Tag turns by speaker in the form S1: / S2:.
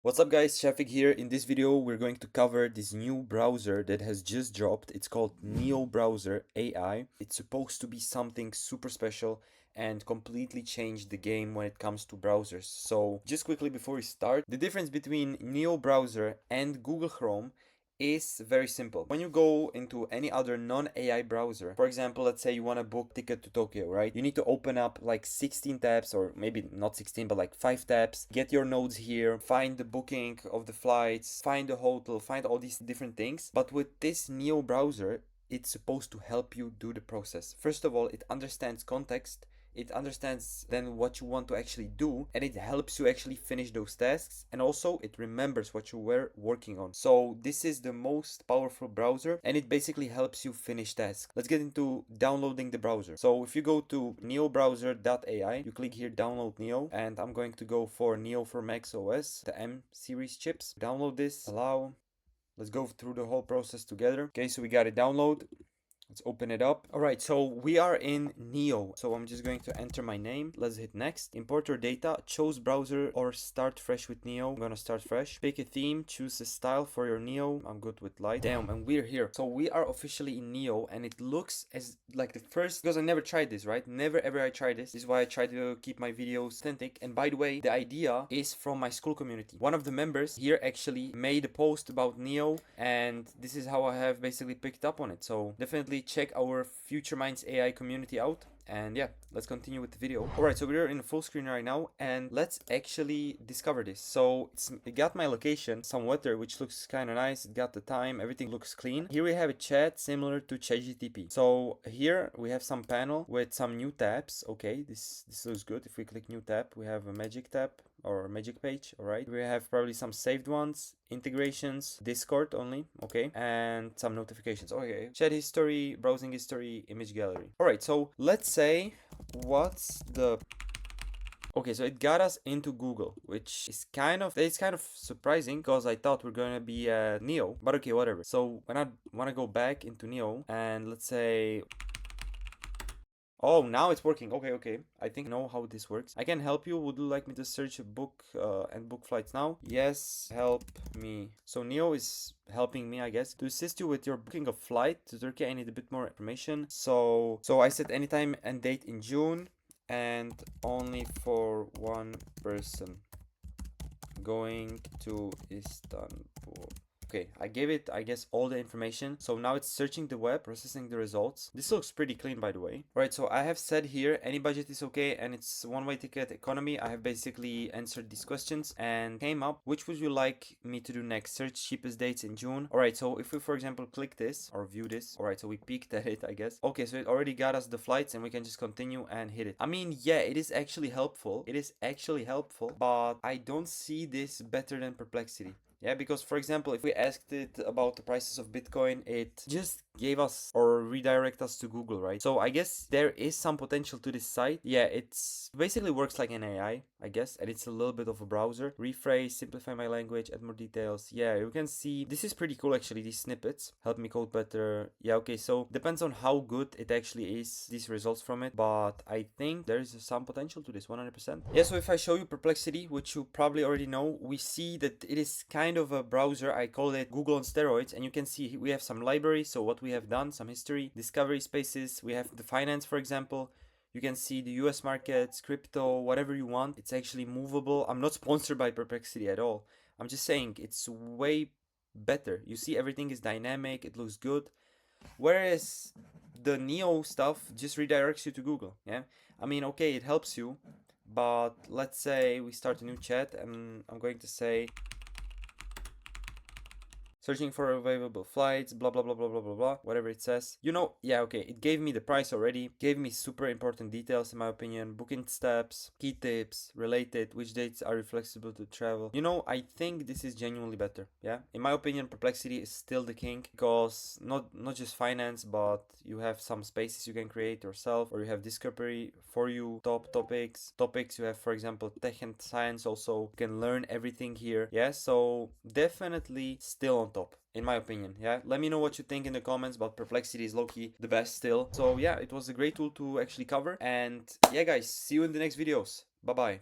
S1: What's up guys, Shafik here. In this video we're going to cover this new browser that has just dropped. It's called Neo Browser AI. It's supposed to be something super special and completely change the game when it comes to browsers. So just quickly before we start, the difference between Neo Browser and Google Chrome is very simple. When you go into any other non-AI browser, for example, let's say you want to book ticket to Tokyo, right? You need to open up like 16 tabs, or maybe not 16, but like 5 tabs, get your notes here, find the booking of the flights, find the hotel, find all these different things. But with this Neo browser, it's supposed to help you do the process. First of all, it understands context, it understands then what you want to actually do, and it helps you actually finish those tasks, and also it remembers what you were working on. So this is the most powerful browser, and it basically helps you finish tasks. Let's get into downloading the browser. So if you go to neobrowser.ai, you click here download Neo, and I'm going to go for Neo for Mac OS, the M series chips. Download this, allow. Let's go through the whole process together. Okay, so we got it download. Let's open it up. All right, so we are in Neo. So I'm just going to enter my name. Let's hit next. Import your data, choose browser or start fresh with Neo. I'm gonna start fresh. Pick a theme, choose a style for your Neo. I'm good with light. Damn, and we're here. So we are officially in Neo, and it looks as like the first, because I never tried this, right? Never ever I tried this. This is why I try to keep my videos authentic. And by the way, the idea is from my Skool community. One of the members here actually made a post about Neo, and this is how I have basically picked up on it. So definitely check our FutureMinds AI community out. And yeah, let's continue with the video. All right, so we're in full screen right now, and let's actually discover this. So it got my location, some weather, which looks kind of nice. It got the time, everything looks clean. Here we have a chat similar to ChatGPT. So here we have some panel with some new tabs. Okay, this looks good. If we click new tab, we have a magic tab or magic page. All right, we have probably some saved ones, integrations, Discord only, okay, and some notifications. Okay, chat history, browsing history, image gallery. All right, so let's say what's the okay, so it got us into Google, which is kind of surprising because I thought we're gonna be Neo, but okay, whatever. So when I want to go back into Neo, and let's say, oh, now it's working. Okay, okay. I think I know how this works. I can help you. Would you like me to search a book and book flights now? Yes, help me. So Neo is helping me, I guess. To assist you with your booking of flight to Turkey, I need a bit more information. So I set any time and date in June, and only for one person going to Istanbul. Okay, I gave it, I guess, all the information. So now it's searching the web, processing the results. This looks pretty clean, by the way. All right, so I have said here, any budget is okay, and it's one-way ticket economy. I have basically answered these questions and came up. Which would you like me to do next? Search cheapest dates in June. All right, so if we, for example, click this or view this. All right, so we peeked at it, I guess. Okay, so it already got us the flights, and we can just continue and hit it. I mean, yeah, it is actually helpful. It is actually helpful, but I don't see this better than Perplexity. Yeah, because for example, if we asked it about the prices of Bitcoin, it just gave us or redirect us to Google, right? So I guess there is some potential to this site. Yeah, it's basically works like an AI, I guess, and it's a little bit of a browser. Rephrase, simplify my language, add more details. Yeah, you can see this is pretty cool actually, these snippets. Help me code better. Yeah, okay, so depends on how good it actually is, these results from it, but I think there is some potential to this, 100%. Yeah, so if I show you Perplexity, which you probably already know, we see that it is kind of a browser. I call it Google on steroids, and you can see we have some library, so what we have done, some history, discovery spaces, we have the finance, for example. You can see the US markets, crypto, whatever you want. It's actually movable. I'm not sponsored by Perplexity at all. I'm just saying it's way better. You see everything is dynamic, it looks good. Whereas the Neo stuff just redirects you to Google, yeah? I mean, okay, it helps you, but let's say we start a new chat and I'm going to say searching for available flights, blah blah blah blah blah blah blah, whatever it says. You know, yeah, okay, it gave me the price already, gave me super important details in my opinion, booking steps, key tips, related, which dates are you flexible to travel. You know, I think this is genuinely better, yeah? In my opinion, Perplexity is still the king, because not just finance, but you have some spaces you can create yourself, or you have discovery for you, top topics, you have, for example, tech and science also. You can learn everything here, yeah? So definitely still on top, in my opinion. Yeah, let me know what you think in the comments, but Perplexity is low-key the best still. So yeah, it was a great tool to actually cover, and yeah guys, see you in the next videos. Bye bye.